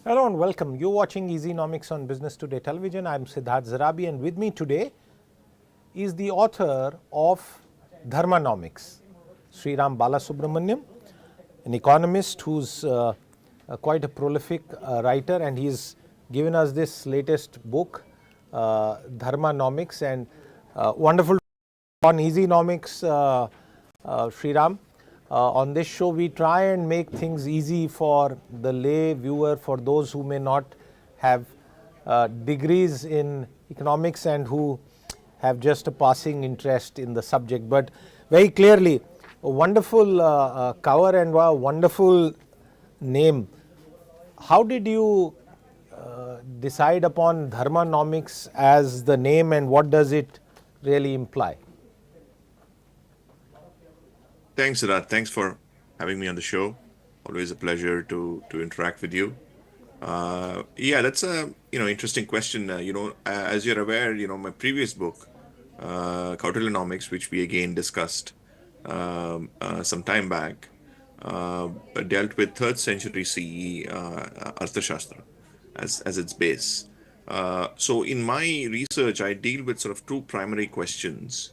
Hello and welcome. You're watching Easynomics on Business Today Television. I'm Siddharth Zarabi, and with me today is the author of Dharmanomics, Sriram Balasubramanian, an economist who's quite a prolific writer, and he's given us this latest book, Dharmanomics, and wonderful on Easynomics, Sriram. On this show, we try and make things easy for the lay viewer, for those who may not have degrees in economics and who have just a passing interest in the subject. But very clearly, a wonderful cover and a wonderful name. How did you decide upon Dharmanomics as the name, and what does it really imply? Thanks, Siddharth. Thanks for having me on the show. Always a pleasure to interact with you. Yeah, that's a interesting question. As you're aware, my previous book, Kautilyanomics, which we again discussed some time back, dealt with 3rd century CE Arthashastra as its base. So in my research, I deal with sort of two primary questions.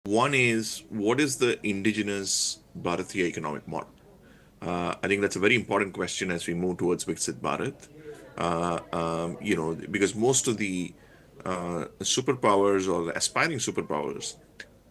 One is, what is the indigenous Bharatiya economic model? I think that's a very important question as we move towards Viksit Bharat. Because most of the superpowers or the aspiring superpowers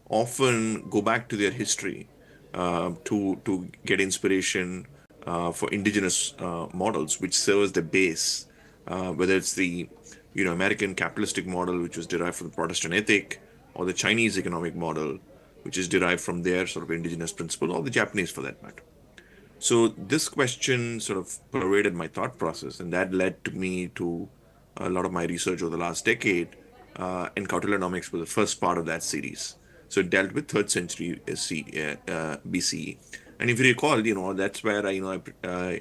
often go back to their history to get inspiration for indigenous models, which serve as the base, whether it's the American capitalistic model, which was derived from the Protestant ethic, or the Chinese economic model, which is derived from their sort of indigenous principle, or the Japanese for that matter. So this question sort of pervaded my thought process, and that led to me to a lot of my research over the last decade, and Kautilyanomics was the first part of that series. So it dealt with 3rd century BCE. And if you recall, that's where I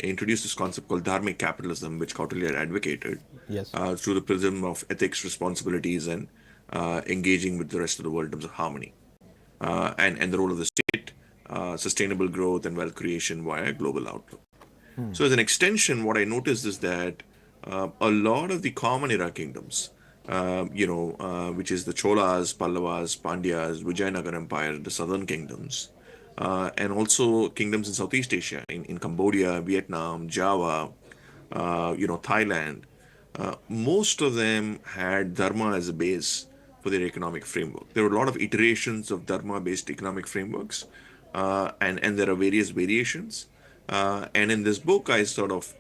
introduced this concept called Dharmic capitalism, which Kautilya advocated, Yes. Through the prism of ethics, responsibilities, and engaging with the rest of the world in terms of harmony, and the role of the state, sustainable growth and wealth creation via global outlook. So as an extension, what I noticed is that a lot of the common era kingdoms, which is the Cholas, Pallavas, Pandyas, Vijayanagara Empire, the southern kingdoms, and also kingdoms in Southeast Asia, in Cambodia, Vietnam, Java, Thailand, most of them had Dharma as a base for their economic framework. There were a lot of iterations of Dharma-based economic frameworks, and there are various variations. And in this book, I sort of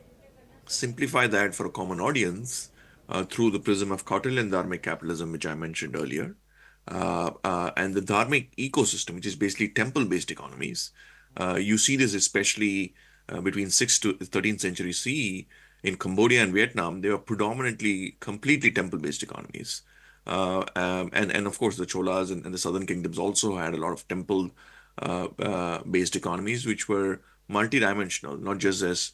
simplify that for a common audience through the prism of Kautilyan Dharmic capitalism, which I mentioned earlier, and the Dharmic ecosystem, which is basically temple-based economies. You see this especially between 6th to 13th century CE. In Cambodia and Vietnam, they were predominantly completely temple-based economies. And of course, the Cholas and the southern kingdoms also had a lot of temple-based economies, which were multidimensional, not just as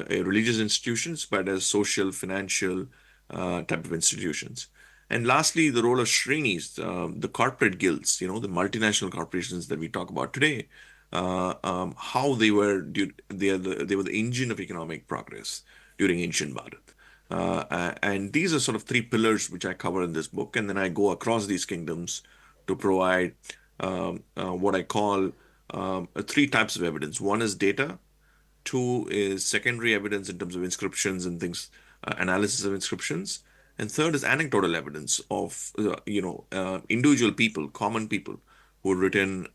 religious institutions, but as social, financial type of institutions. And lastly, the role of Srenis, the corporate guilds, the multinational corporations that we talk about today, how they were the engine of economic progress during ancient Bharat. And these are sort of 3 pillars which I cover in this book. And then I go across these kingdoms to provide what I call 3 types of evidence. One is data. 2 is secondary evidence in terms of inscriptions and things, analysis of inscriptions. And 3rd is anecdotal evidence of, individual people, common people who have written,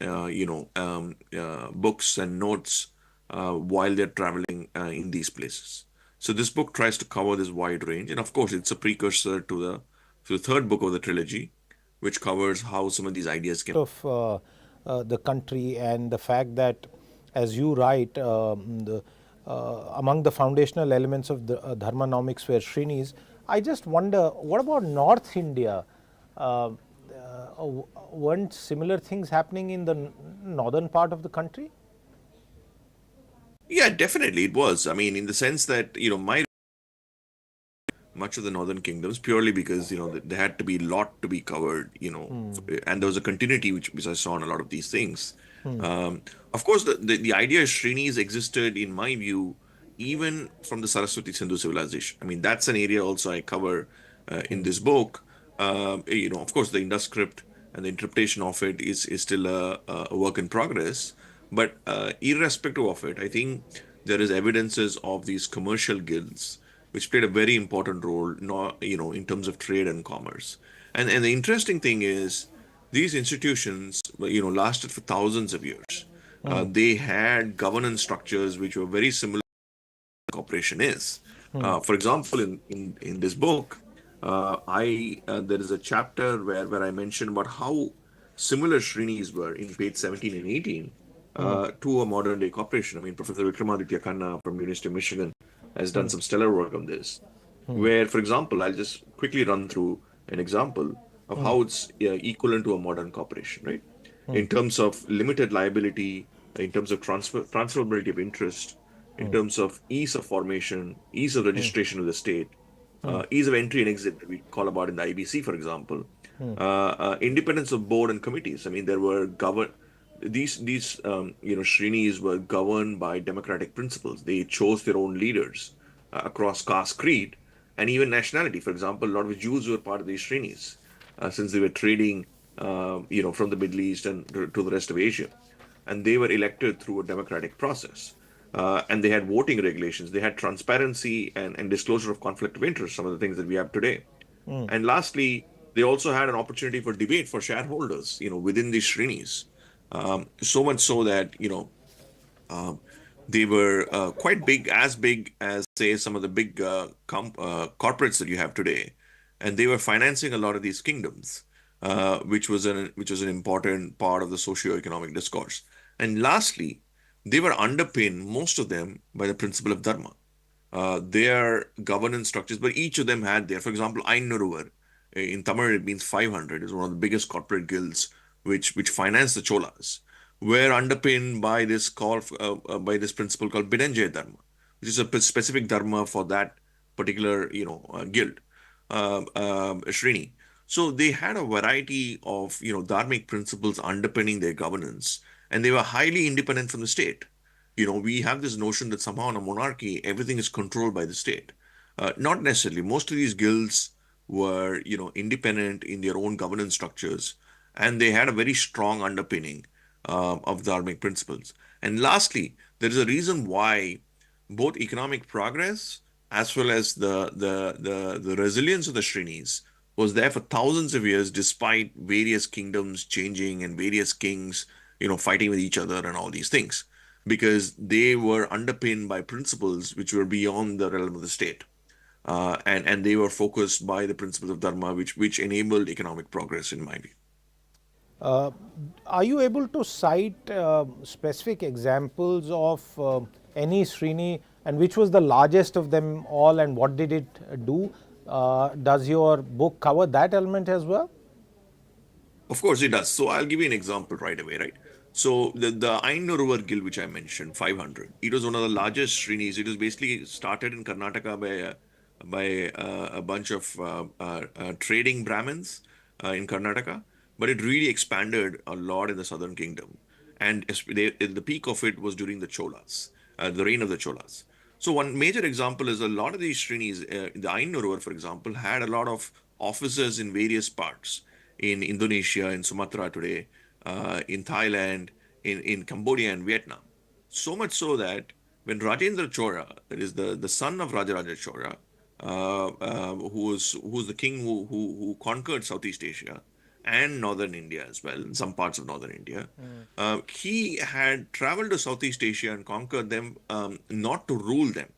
books and notes while they're traveling in these places. So this book tries to cover this wide range. And of course, it's a precursor to the 3rd book of the trilogy, which covers how some of these ideas came. Of the country, and the fact that, as you write, among the foundational elements of the Dharmanomics were Srenis. I just wonder, what about North India? Weren't similar things happening in the northern part of the country? Yeah, definitely it was. I mean, in the sense that, much of the northern kingdoms, purely because, there had to be a lot to be covered, and there was a continuity which I saw in a lot of these things. Of course, the idea of Srenis existed, in my view, even from the Saraswati Sindhu civilization. I mean, that's an area also I cover in this book. Of course, the Indus script and the interpretation of it is still a work in progress. But irrespective of it, I think there is evidences of these commercial guilds which played a very important role, in terms of trade and commerce. And the interesting thing is, these institutions, lasted for thousands of years. They had governance structures which were very similar corporation is. For example, in this book, I there is a chapter where I mention about how similar Srenis were in page 17 and 18 to a modern day corporation. I mean, Professor Vikramaditya Khanna from University of Michigan has done some stellar work on this. Where, for example, I'll just quickly run through an example of how it's equivalent to a modern corporation, right? In terms of limited liability, in terms of transferability of interest, in terms of ease of formation, ease of registration with the state, ease of entry and exit that we call about in the IBC, for example, independence of board and committees. I mean, there were these Srenis were governed by democratic principles. They chose their own leaders across caste, creed, and even nationality. For example, a lot of Jews were part of these Srenis since they were trading, from the Middle East and to the rest of Asia, and they were elected through a democratic process. And they had voting regulations. They had transparency and disclosure of conflict of interest, some of the things that we have today. And lastly, they also had an opportunity for debate for shareholders, within these Srenis. So much so that, they were quite big as, say, some of the big corporates that you have today. And they were financing a lot of these kingdoms, which was an important part of the socio-economic discourse. And lastly, they were underpinned, most of them, by the principle of Dharma. Their governance structures, but each of them had for example, Ainnuruvar, in Tamil it means 500, is one of the biggest corporate guilds which finance the Cholas, were underpinned by this by this principle called Bidanjaya Dharma, which is a specific Dharma for that particular, guild, Srini. So they had a variety of, dharmic principles underpinning their governance, and they were highly independent from the state. We have this notion that somehow in a monarchy, everything is controlled by the state. Not necessarily. Most of these guilds were, independent in their own governance structures, and they had a very strong underpinning of dharmic principles. And lastly, there is a reason why both economic progress as well as the resilience of the Srenis was there for thousands of years, despite various kingdoms changing and various kings, fighting with each other and all these things, because they were underpinned by principles which were beyond the realm of the state. And they were focused by the principles of Dharma, which enabled economic progress, in my view. Are you able to cite specific examples of any Srini, and which was the largest of them all, and what did it do? Does your book cover that element as well? Of course it does. So I'll give you an example right away, right? So the Ainnuruvar Guild, which I mentioned, 500, it was one of the largest Srenis. It was basically started in Karnataka by a bunch of trading Brahmins in Karnataka, but it really expanded a lot in the southern kingdom. And the peak of it was during the Cholas, the reign of the Cholas. So one major example is a lot of these Srenis, the Ainnuruvar, for example, had a lot of officers in various parts in Indonesia, in Sumatra today, in Thailand, in Cambodia and Vietnam. So much so that when Rajendra Chola, that is the son of Rajaraja Chola, who was the king who conquered Southeast Asia and northern India as well, in some parts of northern India, he had traveled to Southeast Asia and conquered them, not to rule them,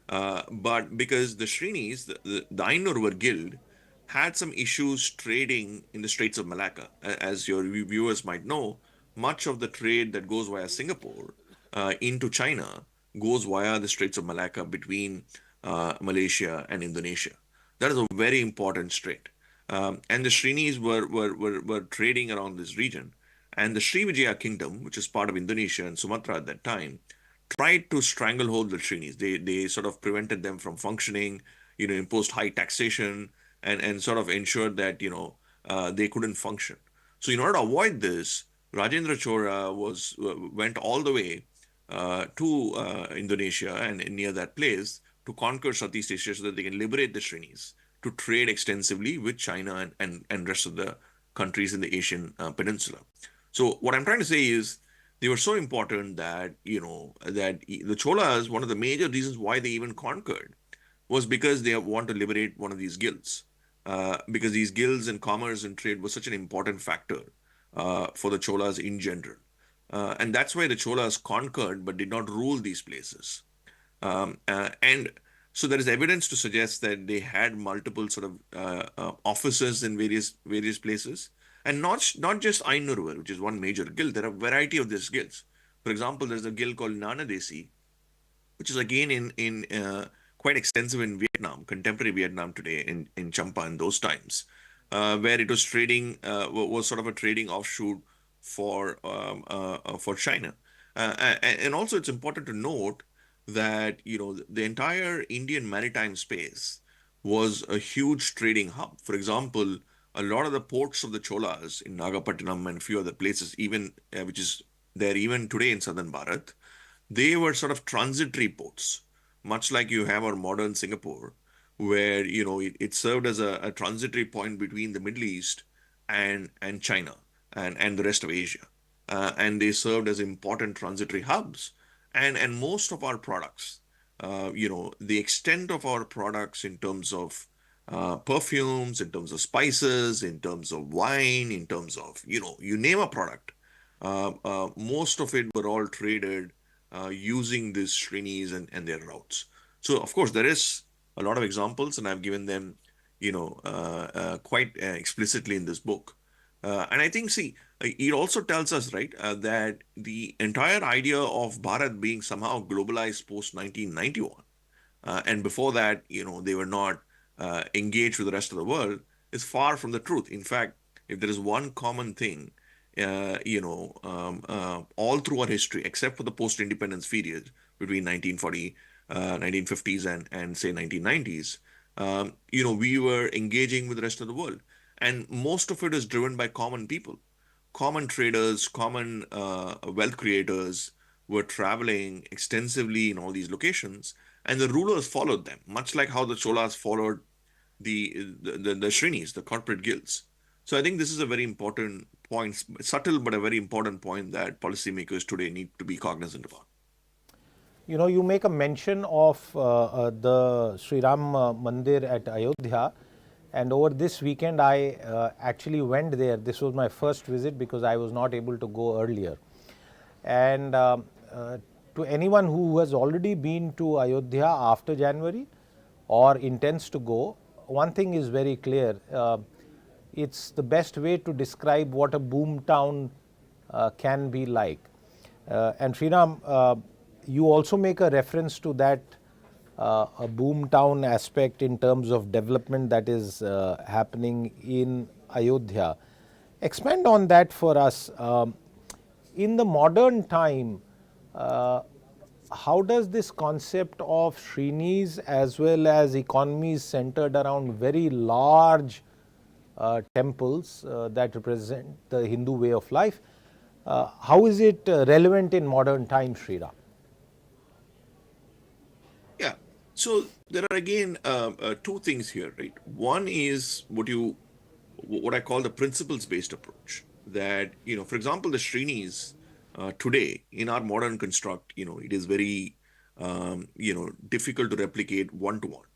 but because the Srenis, the Ainur guild, had some issues trading in the Straits of Malacca. As your viewers might know, much of the trade that goes via Singapore into China goes via the Straits of Malacca between Malaysia and Indonesia. That is a very important strait. And the Srenis were trading around this region. And the Srivijaya kingdom, which is part of Indonesia and Sumatra at that time, tried to stranglehold the Srenis. They sort of prevented them from functioning, imposed high taxation, and sort of ensured that, they couldn't function. So in order to avoid this, Rajendra Chola went all the way to Indonesia and near that place to conquer Southeast Asia so that they can liberate the Srenis to trade extensively with China and rest of the countries in the Asian peninsula. So what I'm trying to say is they were so important that, that the Cholas, one of the major reasons why they even conquered was because they want to liberate one of these guilds. Because these guilds and commerce and trade was such an important factor for the Cholas in general. And that's why the Cholas conquered but did not rule these places. And so there is evidence to suggest that they had multiple sort of offices in various places, and not just Ainurvar, which is one major guild. There are a variety of these guilds. For example, there's a guild called Nanadesi, which is again in quite extensive in Vietnam, contemporary Vietnam today, in Champa in those times, where it was trading was sort of a trading offshoot for China, and also it's important to note that the entire Indian maritime space was a huge trading hub. For example, a lot of the ports of the Cholas in Nagapattinam and a few other places, even which is there even today in southern Bharat, they were sort of transitory ports, much like you have our modern Singapore, where it served as a transitory point between the Middle East and China and the rest of Asia, and they served as important transitory hubs. And most of our products, the extent of our products in terms of perfumes, in terms of spices, in terms of wine, in terms of you name a product, most of it were all traded using these Srenis and their routes. So, of course, there is a lot of examples, and I've given them, quite explicitly in this book. And I think, see, it also tells us, right, that the entire idea of Bharat being somehow globalized post 1991, and before that, they were not engaged with the rest of the world, is far from the truth. In fact, if there is one common thing, all through our history, except for the post-independence period between 1940, 1950s and say 1990s, we were engaging with the rest of the world. And most of it is driven by common people, common traders, common wealth creators were traveling extensively in all these locations, and the rulers followed them, much like how the Cholas followed the Srenis, the corporate guilds. So I think this is a very important point, subtle but a very important point that policymakers today need to be cognizant about. You make a mention of the Sriram Mandir at Ayodhya, and over this weekend I actually went there. This was my first visit because I was not able to go earlier. And to anyone who has already been to Ayodhya after January or intends to go, one thing is very clear. It's the best way to describe what a boom town can be like. And Sriram, you also make a reference to that a boom town aspect in terms of development that is happening in Ayodhya. Expand on that for us. In the modern time, how does this concept of Srenis as well as economies centered around very large temples that represent the Hindu way of life, how is it relevant in modern times, Sriram? Yeah. So there are again two things here, right? One is what I call the principles-based approach. That for example, the Srenis today in our modern construct, it is very difficult to replicate one to one.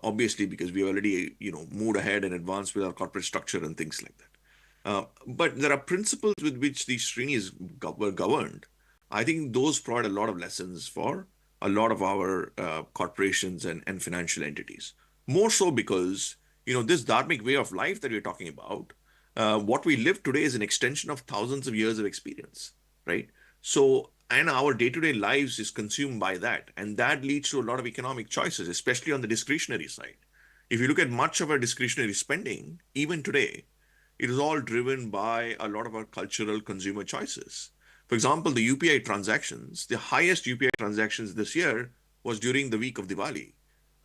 Obviously, because we already moved ahead and advanced with our corporate structure and things like that. But there are principles with which these Srenis were governed. I think those provide a lot of lessons for a lot of our corporations and financial entities. More so because, this dharmic way of life that we're talking about, what we live today is an extension of thousands of years of experience, right? So, and our day-to-day lives is consumed by that. And that leads to a lot of economic choices, especially on the discretionary side. If you look at much of our discretionary spending, even today, it is all driven by a lot of our cultural consumer choices. For example, the UPI transactions, the highest UPI transactions this year was during the week of Diwali.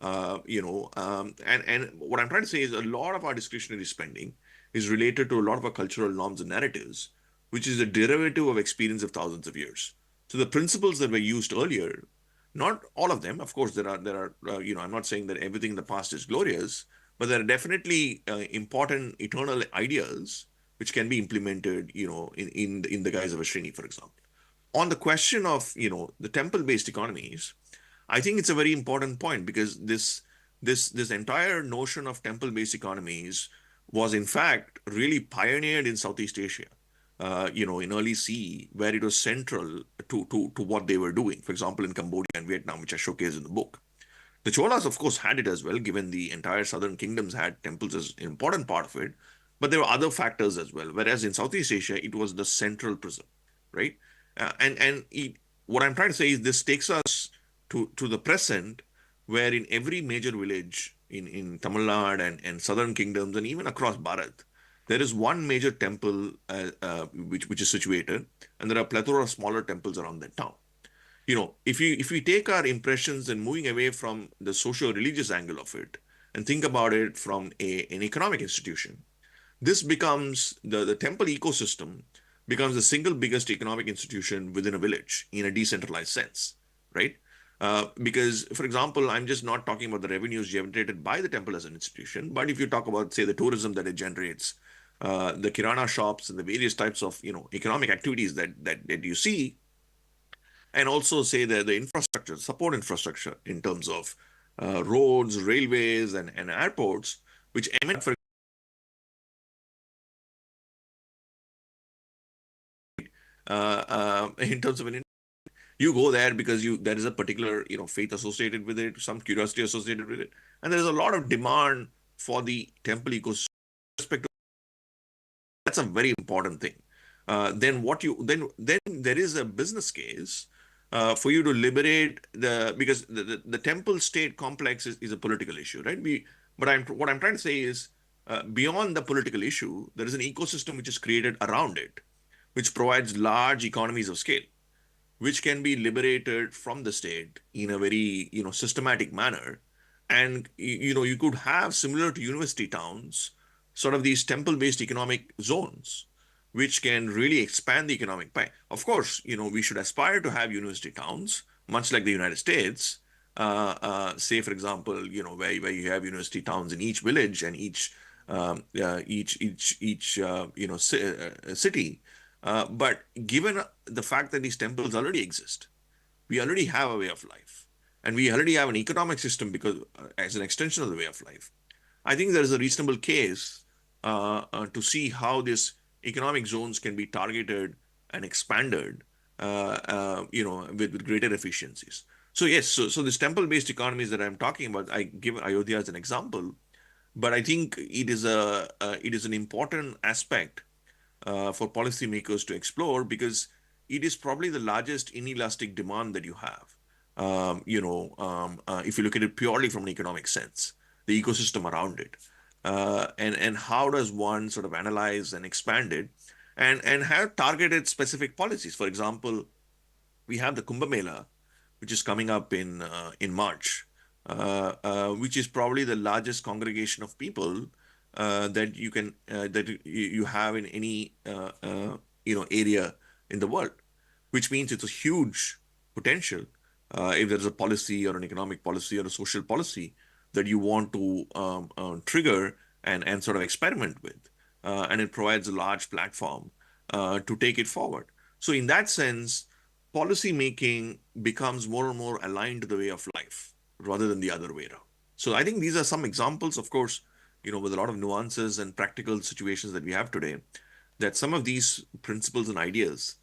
And what I'm trying to say is a lot of our discretionary spending is related to a lot of our cultural norms and narratives, which is a derivative of experience of thousands of years. So the principles that were used earlier, not all of them, of course, I'm not saying that everything in the past is glorious, but there are definitely important eternal ideas which can be implemented, in the guise of a Srini, for example. On the question of, the temple-based economies, I think it's a very important point because this entire notion of temple-based economies was in fact really pioneered in Southeast Asia, in early CE, where it was central to what they were doing. For example, in Cambodia and Vietnam, which I showcase in the book. The Cholas, of course, had it as well, given the entire southern kingdoms had temples as an important part of it. But there were other factors as well. Whereas in Southeast Asia, it was the central prism, right? What I'm trying to say is this takes us to the present, where in every major village in Tamil Nadu and southern kingdoms and even across Bharat, there is one major temple which is situated, and there are a plethora of smaller temples around that town. If we take our impressions and moving away from the socio-religious angle of it and think about it from an economic institution, this becomes the temple ecosystem becomes the single biggest economic institution within a village in a decentralized sense, right? Because, for example, I'm just not talking about the revenues generated by the temple as an institution, but if you talk about, say, the tourism that it generates, the kirana shops and the various types of economic activities that you see, and also say the infrastructure, support infrastructure in terms of roads, railways, and airports, which emanate for in terms of you go there because there is a particular faith associated with it, some curiosity associated with it, and there is a lot of demand for the temple ecosystem. That's a very important thing. Then there is a business case for you to liberate because the temple state complex is a political issue, right? What I'm trying to say is beyond the political issue, there is an ecosystem which is created around it, which provides large economies of scale, which can be liberated from the state in a very systematic manner. And you could have, similar to university towns, sort of these temple-based economic zones which can really expand the economic pie. Of course, we should aspire to have university towns much like the United States. Say, for example, where you have university towns in each village and each city. But given the fact that these temples already exist, we already have a way of life, and we already have an economic system because as an extension of the way of life. I think there is a reasonable case to see how these economic zones can be targeted and expanded, with greater efficiencies. So yes, so these temple-based economies that I'm talking about, I give Ayodhya as an example, but I think it is an important aspect for policymakers to explore because it is probably the largest inelastic demand that you have. If you look at it purely from an economic sense, the ecosystem around it, and how does one sort of analyze and expand it, and have targeted specific policies. For example, we have the Kumbh Mela, which is coming up in March, which is probably the largest congregation of people that you have in any area in the world, which means it's a huge potential if there's a policy or an economic policy or a social policy that you want to trigger and sort of experiment with, and it provides a large platform to take it forward. So in that sense, policy making becomes more and more aligned to the way of life rather than the other way around. So I think these are some examples, of course, with a lot of nuances and practical situations that we have today, that some of these principles and ideas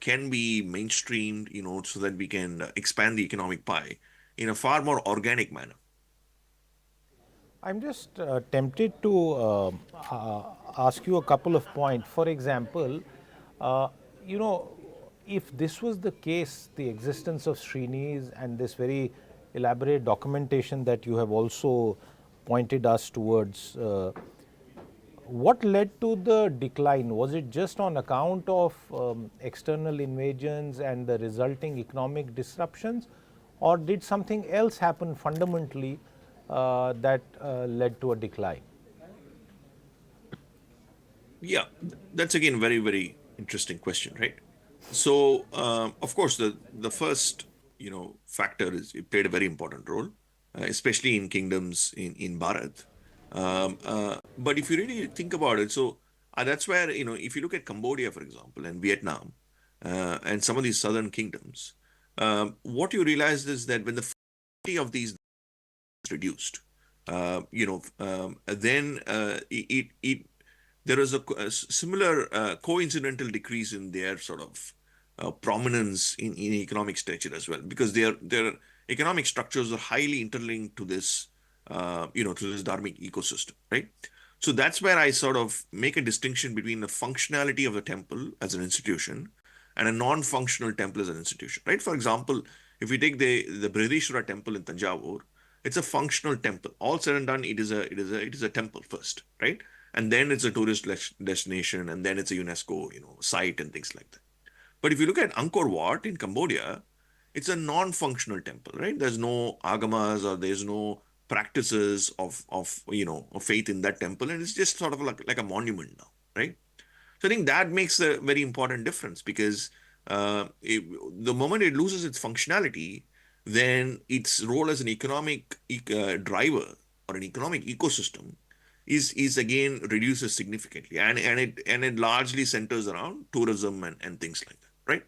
can be mainstreamed, so that we can expand the economic pie in a far more organic manner. I'm just tempted to ask you a couple of points. For example, uh, you know, if this was the case, the existence of Srenis and this very elaborate documentation that you have also pointed us towards, what led to the decline? Was it just on account of external invasions and the resulting economic disruptions, or did something else happen fundamentally that led to a decline? Yeah, that's again very, very interesting question, right? So, of course, the first factor is it played a very important role, especially in kingdoms in Bharat. But if you really think about it, so that's where if you look at Cambodia, for example, and Vietnam, and some of these southern kingdoms, what you realize is that when the fertility of these reduced, then it there is a similar coincidental decrease in their sort of prominence in economic stature as well, because their economic structures are highly interlinked to this, to this dharmic ecosystem, right? So that's where I sort of make a distinction between the functionality of the temple as an institution and a non-functional temple as an institution, right? For example, if we take the Brihadishwara temple in Tanjavur, it's a functional temple. All said and done, it is a temple first, right? And then it's a tourist destination, and then it's a UNESCO, site and things like that. But if you look at Angkor Wat in Cambodia, it's a non-functional temple, right? There's no agamas or there's no practices of faith in that temple, and it's just sort of like a monument now, right? So I think that makes a very important difference, because the moment it loses its functionality, then its role as an economic driver or an economic ecosystem is again reduces significantly, and it largely centers around tourism and things like that, right?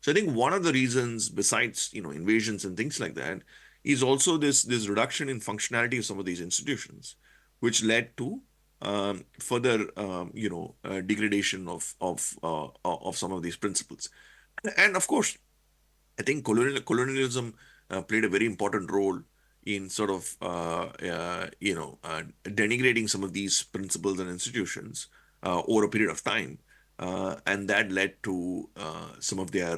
So I think one of the reasons, besides invasions and things like that, is also this reduction in functionality of some of these institutions, which led to further degradation of some of these principles. And of course, I think colonialism played a very important role in sort of denigrating some of these principles and institutions over a period of time, and that led to some of their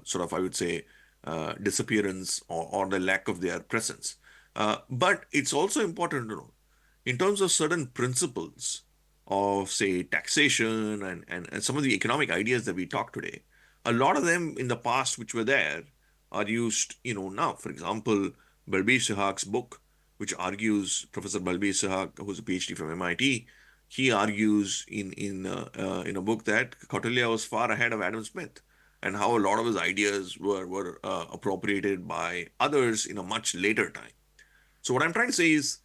sort of, I would say, disappearance, or the lack of their presence. But it's also important to know, in terms of certain principles of, say, taxation and some of the economic ideas that we talk today, a lot of them in the past which were there are used, now. For example, Balbir Sahak's book, which argues, Professor Balbir Sahak, who's a PhD from MIT, he argues in a book that Kautilya was far ahead of Adam Smith, and how a lot of his ideas were appropriated by others in a much later time. So what I'm trying to say is,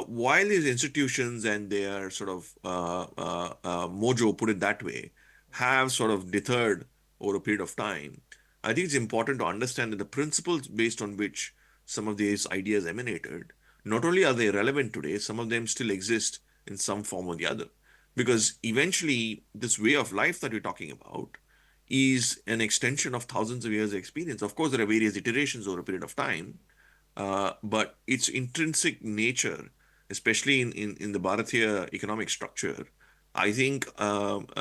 while these institutions and their sort of mojo, put it that way, have sort of deterred over a period of time, I think it's important to understand that the principles based on which some of these ideas emanated, not only are they relevant today, some of them still exist in some form or the other. Because eventually, this way of life that we're talking about is an extension of thousands of years of experience. Of course, there are various iterations over a period of time, but its intrinsic nature, especially in the Bharatiya economic structure, I think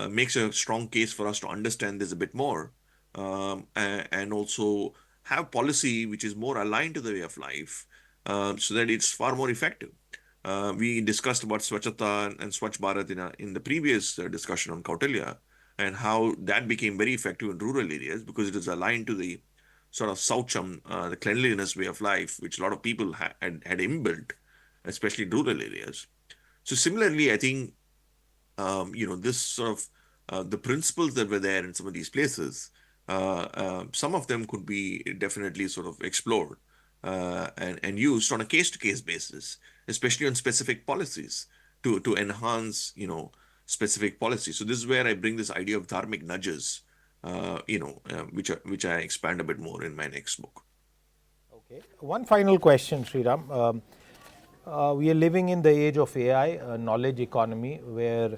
makes a strong case for us to understand this a bit more, and also have policy which is more aligned to the way of life, so that it's far more effective. We discussed about Swachhata and Swachh Bharat in the previous discussion on Kautilya, and how that became very effective in rural areas because it is aligned to the sort of Saucham, the cleanliness way of life, which a lot of people had inbuilt, especially in rural areas. So similarly, I think this sort of the principles that were there in some of these places, some of them could be definitely sort of explored and used on a case-to-case basis, especially on specific policies to enhance specific policies. So this is where I bring this idea of dharmic nudges, which I expand a bit more in my next book. Okay. One final question, Sriram. We are living in the age of AI, knowledge economy, where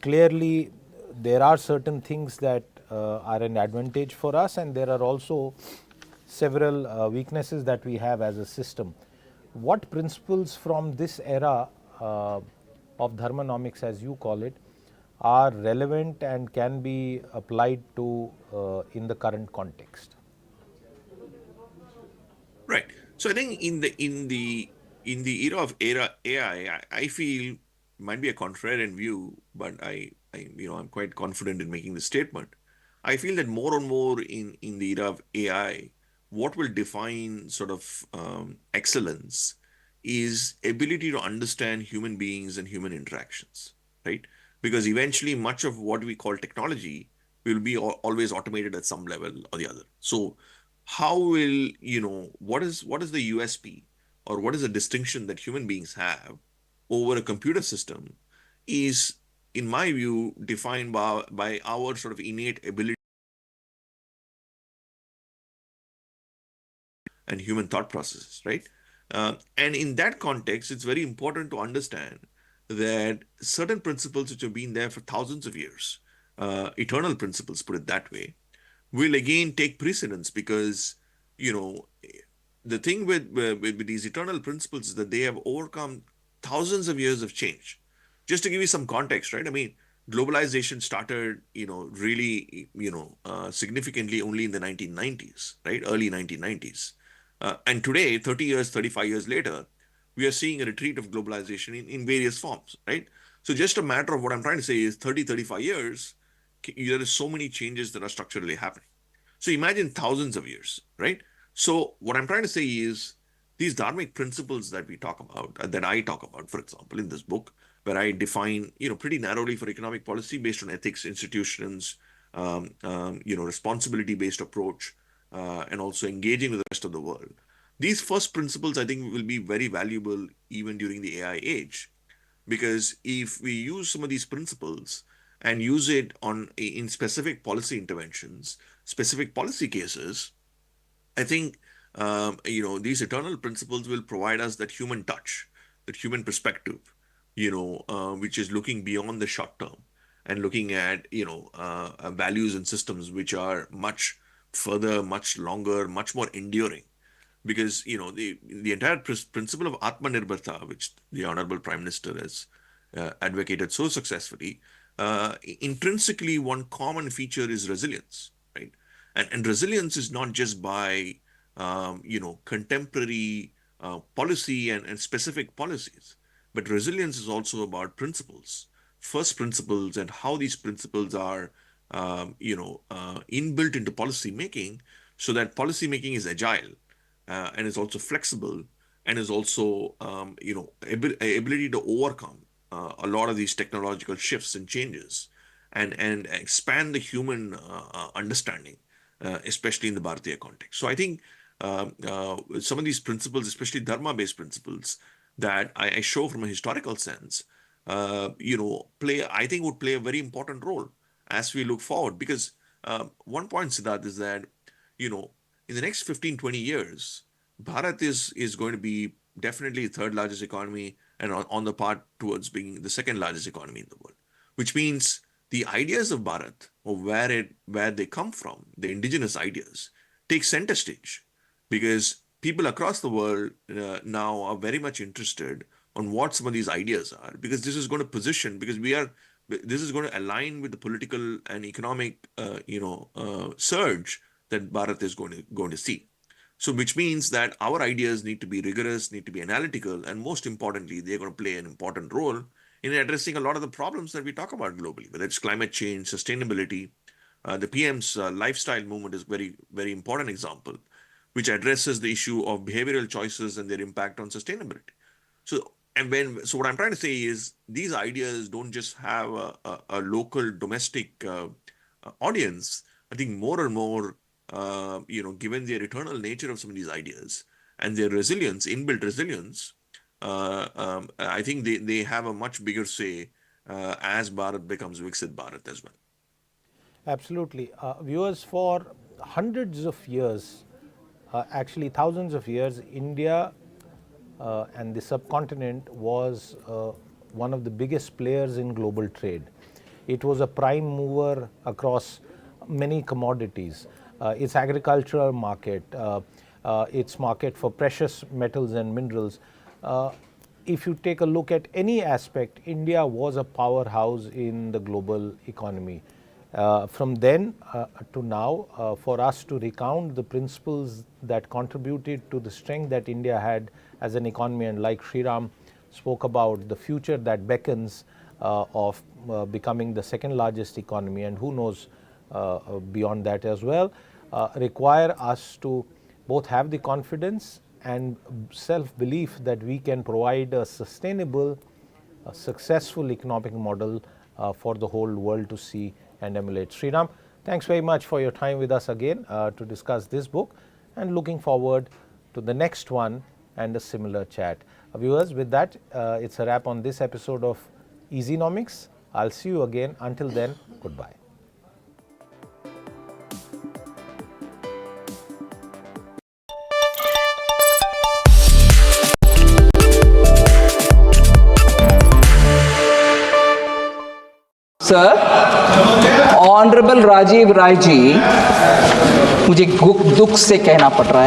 clearly there are certain things that are an advantage for us, and there are also several weaknesses that we have as a system. What principles from this era of Dharmanomics, as you call it, are relevant and can be applied to in the current context? Right. So I think in the era of AI, I feel might be a contrarian view, but I'm quite confident in making this statement. I feel that more and more in the era of AI, what will define sort of excellence is ability to understand human beings and human interactions, right? Because eventually, much of what we call technology will be always automated at some level or the other. So how will, what is the USP, or what is the distinction that human beings have over a computer system is, in my view, defined by our sort of innate ability and human thought processes, right? And in that context, it's very important to understand that certain principles which have been there for thousands of years, eternal principles, put it that way, will again take precedence, because you know the thing with these eternal principles is that they have overcome thousands of years of change. Just to give you some context, right? I mean, globalization started, really, significantly only in the 1990s, right? Early 1990s. And today, 30 years, 35 years later, we are seeing a retreat of globalization in various forms, right? So just a matter of what I'm trying to say is 30, 35 years, there is so many changes that are structurally happening. So imagine thousands of years, right? So what I'm trying to say is these dharmic principles that we talk about, that I talk about, for example, in this book, where I define, pretty narrowly for economic policy based on ethics, institutions, responsibility-based approach, and also engaging with the rest of the world. These first principles, I think, will be very valuable even during the AI age, because if we use some of these principles and use it in specific policy interventions, specific policy cases, I think these eternal principles will provide us that human touch, that human perspective, which is looking beyond the short term and looking at values and systems which are much further, much longer, much more enduring. Because the entire principle of Atmanirbharta, which the Honorable Prime Minister has advocated so successfully, intrinsically one common feature is resilience, right? And resilience is not just by contemporary policy and specific policies, but resilience is also about principles, first principles, and how these principles are inbuilt into policy making, so that policy making is agile, and is also flexible, and is also ability to overcome a lot of these technological shifts and changes, and expand the human understanding, especially in the Bharatiya context. So I think some of these principles, especially Dharma-based principles, that I show from a historical sense, I think would play a very important role as we look forward. Because one point, Siddharth, is that, in the next 15, 20 years, Bharat is going to be definitely the third largest economy, and on the path towards being the second largest economy in the world, which means the ideas of Bharat, or where they come from, the indigenous ideas, take center stage, because people across the world now are very much interested on what some of these ideas are, because this is going to position, because this is going to align with the political and economic, surge that Bharat is going to see. So, which means that our ideas need to be rigorous, need to be analytical, and most importantly, they're going to play an important role in addressing a lot of the problems that we talk about globally, whether it's climate change, sustainability. The PM's lifestyle movement is very, very important example, which addresses the issue of behavioral choices and their impact on sustainability. So what I'm trying to say is these ideas don't just have a local domestic audience. I think more and more, given their eternal nature of some of these ideas and their resilience, inbuilt resilience, I think they have a much bigger say as Bharat becomes Viksit Bharat as well. Absolutely. Viewers, for hundreds of years, actually thousands of years, India and the subcontinent was one of the biggest players in global trade. It was a prime mover across many commodities. Its agricultural market, its market for precious metals and minerals. If you take a look at any aspect, India was a powerhouse in the global economy. From then to now, for us to recount the principles that contributed to the strength that India had as an economy, and like Sriram spoke about, the future that beckons of becoming the second largest economy, and who knows beyond that as well, require us to both have the confidence and self-belief that we can provide a sustainable, successful economic model for the whole world to see and emulate. Sriram, Thanks very much for your time with us again to discuss this book, and looking forward to the next one and a similar chat. Viewers, with that, it's a wrap on this episode of Easynomics. I'll see you again. Until then, goodbye. Sir, honourable Rajiv Rai ji, मुझे दुख से कहना पड़ रहा है